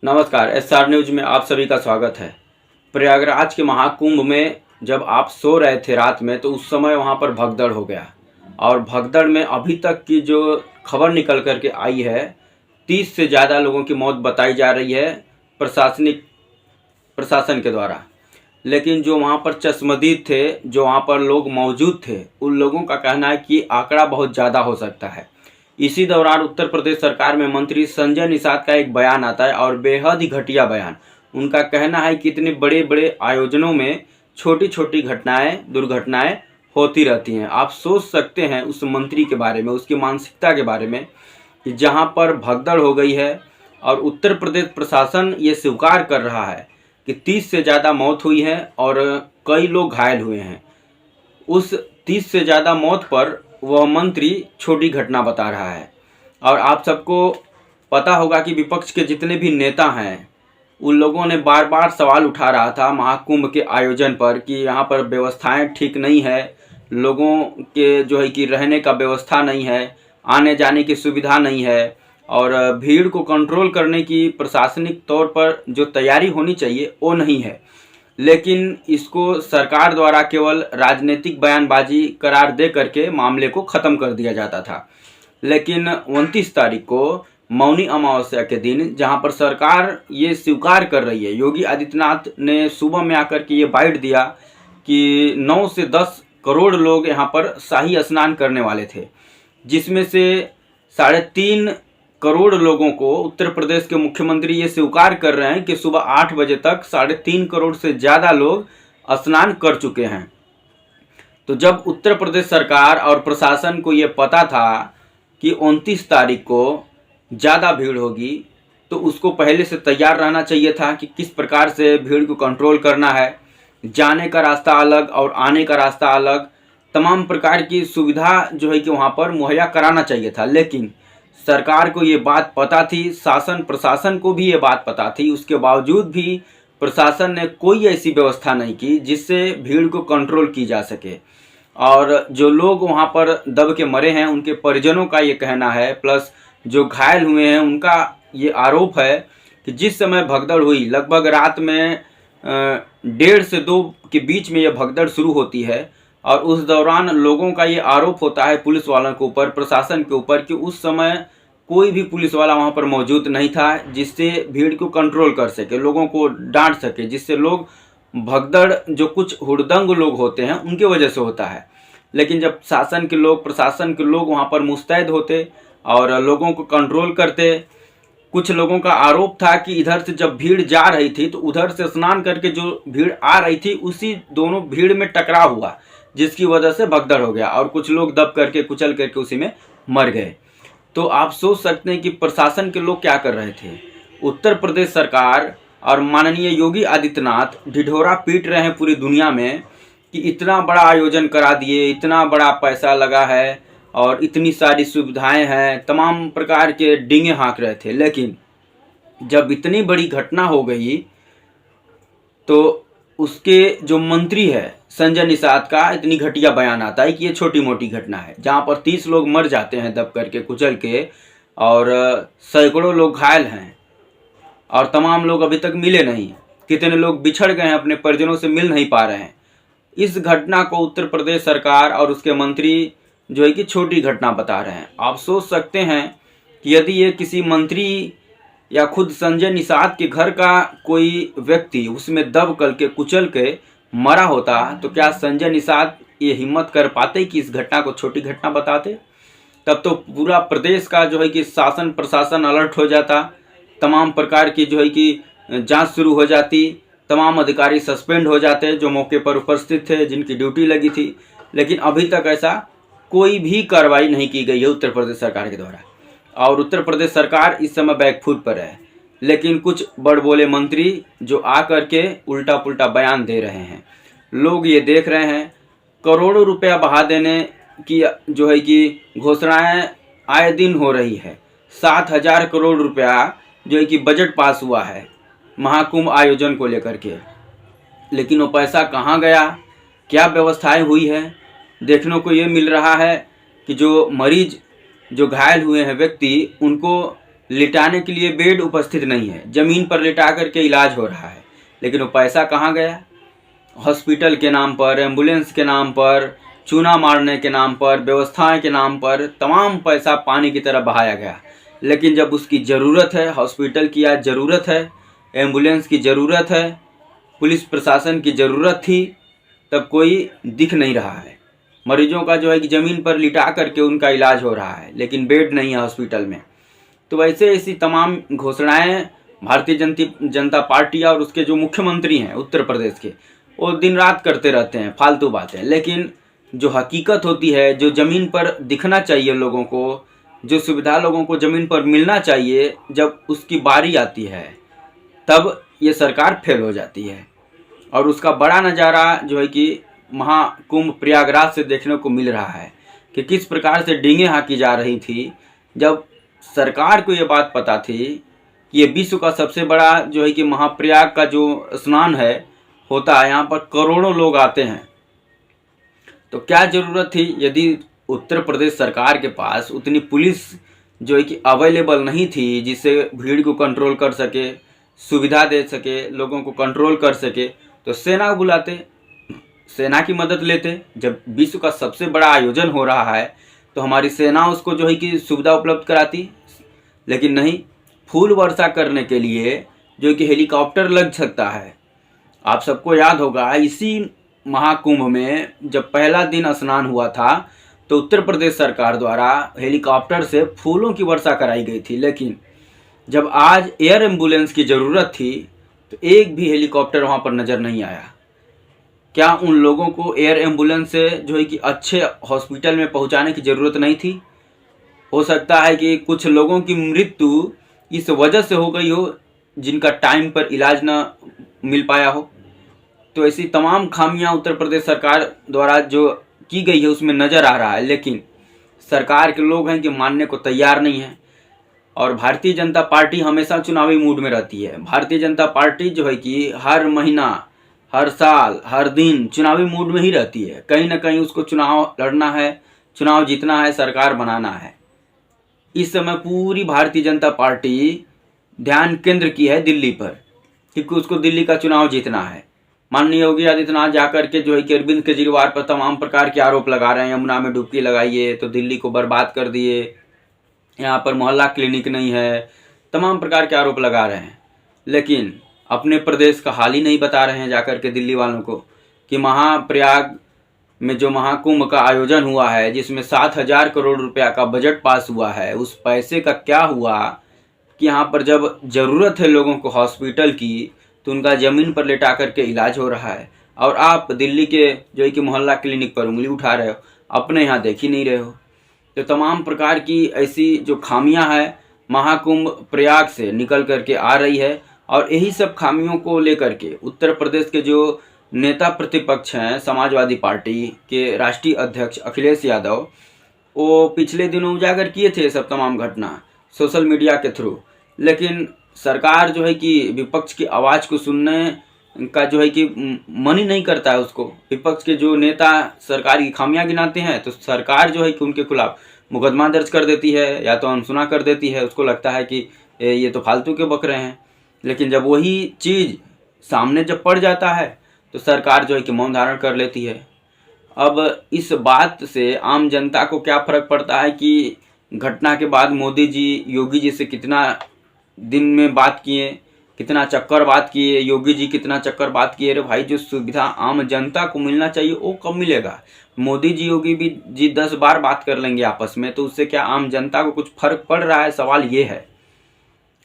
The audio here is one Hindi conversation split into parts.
नमस्कार, एसआर न्यूज में आप सभी का स्वागत है। प्रयागराज के महाकुंभ में जब आप सो रहे थे रात में तो उस समय वहां पर भगदड़ हो गया और भगदड़ में अभी तक की जो खबर निकल करके आई है 30 से ज़्यादा लोगों की मौत बताई जा रही है प्रशासन के द्वारा। लेकिन जो वहां पर चश्मदीद थे, जो वहां पर लोग मौजूद थे, उन लोगों का कहना है कि आंकड़ा बहुत ज़्यादा हो सकता है। इसी दौरान उत्तर प्रदेश सरकार में मंत्री संजय निषाद का एक बयान आता है और बेहद ही घटिया बयान। उनका कहना है कि इतने बड़े बड़े आयोजनों में छोटी छोटी दुर्घटनाएं होती रहती हैं। आप सोच सकते हैं उस मंत्री के बारे में, उसकी मानसिकता के बारे में कि जहां पर भगदड़ हो गई है और उत्तर प्रदेश प्रशासन ये स्वीकार कर रहा है कि 30 से ज़्यादा मौत हुई है और कई लोग घायल हुए हैं। उस 30 से ज़्यादा मौत पर वह मंत्री छोटी घटना बता रहा है। और आप सबको पता होगा कि विपक्ष के जितने भी नेता हैं उन लोगों ने बार बार सवाल उठा रहा था महाकुंभ के आयोजन पर कि यहाँ पर व्यवस्थाएं ठीक नहीं है, लोगों के जो है कि रहने का व्यवस्था नहीं है, आने जाने की सुविधा नहीं है और भीड़ को कंट्रोल करने की प्रशासनिक तौर पर जो तैयारी होनी चाहिए वो नहीं है। लेकिन इसको सरकार द्वारा केवल राजनीतिक बयानबाजी करार दे करके मामले को ख़त्म कर दिया जाता था। लेकिन 29 तारीख को मौनी अमावस्या के दिन जहां पर सरकार ये स्वीकार कर रही है, योगी आदित्यनाथ ने सुबह में आकर के ये बाइट दिया कि 9 से 10 करोड़ लोग यहाँ पर शाही स्नान करने वाले थे, जिसमें से 3.5 करोड़ लोगों को उत्तर प्रदेश के मुख्यमंत्री ये स्वीकार कर रहे हैं कि सुबह 8 बजे तक 3.5 करोड़ से ज़्यादा लोग स्नान कर चुके हैं। तो जब उत्तर प्रदेश सरकार और प्रशासन को ये पता था कि 29 तारीख को ज़्यादा भीड़ होगी तो उसको पहले से तैयार रहना चाहिए था कि किस प्रकार से भीड़ को कंट्रोल करना है। जाने का रास्ता अलग और आने का रास्ता अलग, तमाम प्रकार की सुविधा जो है कि वहाँ पर मुहैया कराना चाहिए था। लेकिन सरकार को ये बात पता थी, शासन प्रशासन को भी ये बात पता थी, उसके बावजूद भी प्रशासन ने कोई ऐसी व्यवस्था नहीं की जिससे भीड़ को कंट्रोल की जा सके। और जो लोग वहाँ पर दब के मरे हैं उनके परिजनों का ये कहना है, प्लस जो घायल हुए हैं उनका ये आरोप है कि जिस समय भगदड़ हुई, लगभग रात में 1:30 से 2 के बीच में यह भगदड़ शुरू होती है और उस दौरान लोगों का ये आरोप होता है पुलिस वालों के ऊपर, प्रशासन के ऊपर कि उस समय कोई भी पुलिस वाला वहाँ पर मौजूद नहीं था जिससे भीड़ को कंट्रोल कर सके, लोगों को डांट सके, जिससे लोग भगदड़ जो कुछ हुड़दंग लोग होते हैं उनके वजह से होता है। लेकिन जब शासन के लोग, प्रशासन के लोग वहाँ पर मुस्तैद होते और लोगों को कंट्रोल करते। कुछ लोगों का आरोप था कि इधर से जब भीड़ जा रही थी तो उधर से स्नान करके जो भीड़ आ रही थी उसी दोनों भीड़ में टकराव हुआ, जिसकी वजह से भगदड़ हो गया और कुछ लोग दब करके कुचल करके उसी में मर गए। तो आप सोच सकते हैं कि प्रशासन के लोग क्या कर रहे थे। उत्तर प्रदेश सरकार और माननीय योगी आदित्यनाथ ढिढोरा पीट रहे हैं पूरी दुनिया में कि इतना बड़ा आयोजन करा दिए, इतना बड़ा पैसा लगा है और इतनी सारी सुविधाएं हैं, तमाम प्रकार के डींगे हाँक रहे थे। लेकिन जब इतनी बड़ी घटना हो गई तो उसके जो मंत्री है संजय निषाद का इतनी घटिया बयान आता है कि ये छोटी मोटी घटना है, जहाँ पर 30 लोग मर जाते हैं दब करके कुचल के और सैकड़ों लोग घायल हैं और तमाम लोग अभी तक मिले नहीं, कितने लोग बिछड़ गए हैं, अपने परिजनों से मिल नहीं पा रहे हैं। इस घटना को उत्तर प्रदेश सरकार और उसके मंत्री जो है कि छोटी घटना बता रहे हैं। आप सोच सकते हैं कि यदि ये किसी मंत्री या खुद संजय निषाद के घर का कोई व्यक्ति उसमें दब करके कुचल के मरा होता तो क्या संजय निषाद ये हिम्मत कर पाते कि इस घटना को छोटी घटना बताते? तब तो पूरा प्रदेश का जो है कि शासन प्रशासन अलर्ट हो जाता, तमाम प्रकार की जो है कि जांच शुरू हो जाती, तमाम अधिकारी सस्पेंड हो जाते जो मौके पर उपस्थित थे, जिनकी ड्यूटी लगी थी। लेकिन अभी तक ऐसा कोई भी कार्रवाई नहीं की गई है उत्तर प्रदेश सरकार के द्वारा और उत्तर प्रदेश सरकार इस समय बैकफुट पर है। लेकिन कुछ बड़बोले मंत्री जो आ करके उल्टा पुल्टा बयान दे रहे हैं, लोग ये देख रहे हैं। करोड़ों रुपया बहा देने की जो है कि घोषणाएं आए दिन हो रही है। 7,000 करोड़ रुपया जो है कि बजट पास हुआ है महाकुंभ आयोजन को लेकर के, लेकिन वो पैसा कहाँ गया, क्या व्यवस्थाएं हुई है? देखने को ये मिल रहा है कि जो मरीज, जो घायल हुए हैं व्यक्ति, उनको लिटाने के लिए बेड उपस्थित नहीं है, ज़मीन पर लिटा करके इलाज हो रहा है, लेकिन वो पैसा कहाँ गया? हॉस्पिटल के नाम पर, एम्बुलेंस के नाम पर, चूना मारने के नाम पर, व्यवस्थाएं के नाम पर तमाम पैसा पानी की तरह बहाया गया। लेकिन जब उसकी ज़रूरत है, हॉस्पिटल की आज ज़रूरत है, एम्बुलेंस की ज़रूरत है, पुलिस प्रशासन की ज़रूरत थी, तब कोई दिख नहीं रहा है। मरीजों का जो है कि ज़मीन पर लिटा करके उनका इलाज हो रहा है, लेकिन बेड नहीं है हॉस्पिटल में। तो वैसे ऐसी तमाम घोषणाएं भारतीय जनता पार्टी और उसके जो मुख्यमंत्री हैं उत्तर प्रदेश के, वो दिन रात करते रहते हैं फालतू बातें। लेकिन जो हकीकत होती है, जो ज़मीन पर दिखना चाहिए लोगों को, जो सुविधा लोगों को ज़मीन पर मिलना चाहिए, जब उसकी बारी आती है तब ये सरकार फेल हो जाती है। और उसका बड़ा नज़ारा जो है कि महाकुंभ प्रयागराज से देखने को मिल रहा है कि किस प्रकार से डींगे हाँकी जा रही थी, जब सरकार को ये बात पता थी कि ये विश्व का सबसे बड़ा जो है कि महाप्रयाग का जो स्नान है होता है, यहाँ पर करोड़ों लोग आते हैं। तो क्या ज़रूरत थी? यदि उत्तर प्रदेश सरकार के पास उतनी पुलिस जो है कि अवेलेबल नहीं थी जिससे भीड़ को कंट्रोल कर सके, सुविधा दे सके, लोगों को कंट्रोल कर सके, तो सेना बुलाते, सेना की मदद लेते। जब विश्व का सबसे बड़ा आयोजन हो रहा है तो हमारी सेना उसको जो है कि सुविधा उपलब्ध कराती। लेकिन नहीं, फूल वर्षा करने के लिए जो है कि हेलीकॉप्टर लग सकता है। आप सबको याद होगा इसी महाकुंभ में जब पहला दिन स्नान हुआ था तो उत्तर प्रदेश सरकार द्वारा हेलीकॉप्टर से फूलों की वर्षा कराई गई थी। लेकिन जब आज एयर एम्बुलेंस की ज़रूरत थी तो एक भी हेलीकॉप्टर वहाँ पर नज़र नहीं आया। क्या उन लोगों को एयर एम्बुलेंस से जो है कि अच्छे हॉस्पिटल में पहुँचाने की ज़रूरत नहीं थी? हो सकता है कि कुछ लोगों की मृत्यु इस वजह से हो गई हो जिनका टाइम पर इलाज न मिल पाया हो। तो ऐसी तमाम खामियां उत्तर प्रदेश सरकार द्वारा जो की गई है उसमें नज़र आ रहा है। लेकिन सरकार के लोग हैं कि मानने को तैयार नहीं है। और भारतीय जनता पार्टी हमेशा चुनावी मूड में रहती है। भारतीय जनता पार्टी जो है कि हर महीना, हर साल, हर दिन चुनावी मूड में ही रहती है। कहीं ना कहीं उसको चुनाव लड़ना है, चुनाव जीतना है, सरकार बनाना है। इस समय पूरी भारतीय जनता पार्टी ध्यान केंद्र की है दिल्ली पर, क्योंकि उसको दिल्ली का चुनाव जीतना है। माननीय योगी आदित्यनाथ जाकर के जो है कि अरविंद केजरीवाल पर तमाम प्रकार के आरोप लगा रहे हैं। यमुना में डुबकी लगाइए तो दिल्ली को बर्बाद कर दिए, यहाँ पर मोहल्ला क्लिनिक नहीं है, तमाम प्रकार के आरोप लगा रहे हैं। लेकिन अपने प्रदेश का हाल ही नहीं बता रहे हैं जाकर के दिल्ली वालों को कि महाप्रयाग में जो महाकुंभ का आयोजन हुआ है, जिसमें 7,000 करोड़ रुपया का बजट पास हुआ है, उस पैसे का क्या हुआ कि यहाँ पर जब ज़रूरत है लोगों को हॉस्पिटल की तो उनका ज़मीन पर लेटा करके इलाज हो रहा है। और आप दिल्ली के जो है कि मोहल्ला क्लिनिक पर उंगली उठा रहे हो, अपने यहाँ देख ही नहीं रहे हो। तो तमाम प्रकार की ऐसी जो खामियां हैं महाकुंभ प्रयाग से निकल करके आ रही है। और यही सब खामियों को लेकर के उत्तर प्रदेश के जो नेता प्रतिपक्ष हैं, समाजवादी पार्टी के राष्ट्रीय अध्यक्ष अखिलेश यादव, वो पिछले दिनों उजागर किए थे सब तमाम घटना सोशल मीडिया के थ्रू। लेकिन सरकार जो है कि विपक्ष की आवाज़ को सुनने का जो है कि मन ही नहीं करता है उसको। विपक्ष के जो नेता सरकार की खामियां गिनाते हैं तो सरकार जो है कि उनके खिलाफ मुकदमा दर्ज कर देती है या तो अनसुना कर देती है। उसको लगता है कि ये तो फालतू के बक रहे हैं। लेकिन जब वही चीज़ सामने जब पड़ जाता है तो सरकार जो है कि मौन धारण कर लेती है। अब इस बात से आम जनता को क्या फ़र्क पड़ता है कि घटना के बाद मोदी जी योगी जी से कितना दिन में बात किए, कितना चक्कर बात किए, योगी जी कितना चक्कर बात किए। अरे भाई, जो सुविधा आम जनता को मिलना चाहिए वो कब मिलेगा? मोदी जी योगी भी जी 10 बार बात कर लेंगे आपस में, तो उससे क्या आम जनता को कुछ फर्क पड़ रहा है? सवाल ये है,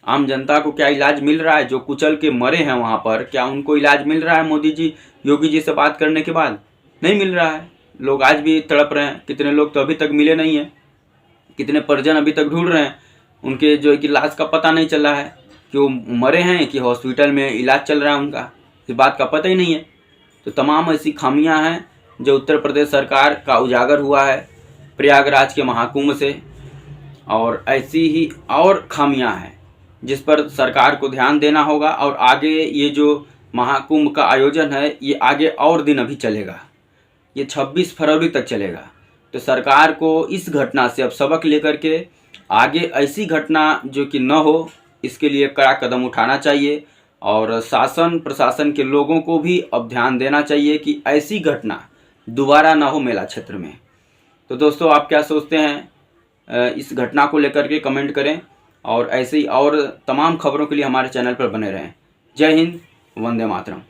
आम जनता को क्या इलाज मिल रहा है? जो कुचल के मरे हैं वहाँ पर, क्या उनको इलाज मिल रहा है मोदी जी योगी जी से बात करने के बाद? नहीं मिल रहा है। लोग आज भी तड़प रहे हैं। कितने लोग तो अभी तक मिले नहीं हैं, कितने परिजन अभी तक ढूंढ रहे हैं, उनके जो है कि लाश का पता नहीं चला है कि वो मरे हैं कि हॉस्पिटल में इलाज चल रहा है उनका, इस बात का पता ही नहीं है। तो तमाम ऐसी खामियां हैं जो उत्तर प्रदेश सरकार का उजागर हुआ है प्रयागराज के महाकुंभ से। और ऐसी ही और खामियां हैं जिस पर सरकार को ध्यान देना होगा। और आगे ये जो महाकुंभ का आयोजन है ये आगे और दिन अभी चलेगा, ये 26 फरवरी तक चलेगा। तो सरकार को इस घटना से अब सबक लेकर के आगे ऐसी घटना जो कि न हो, इसके लिए कड़ा कदम उठाना चाहिए और शासन प्रशासन के लोगों को भी अब ध्यान देना चाहिए कि ऐसी घटना दोबारा ना हो मेला क्षेत्र में। तो दोस्तों, आप क्या सोचते हैं इस घटना को लेकर के कमेंट करें और ऐसे ही और तमाम खबरों के लिए हमारे चैनल पर बने रहें। जय हिंद, वंदे मातरम।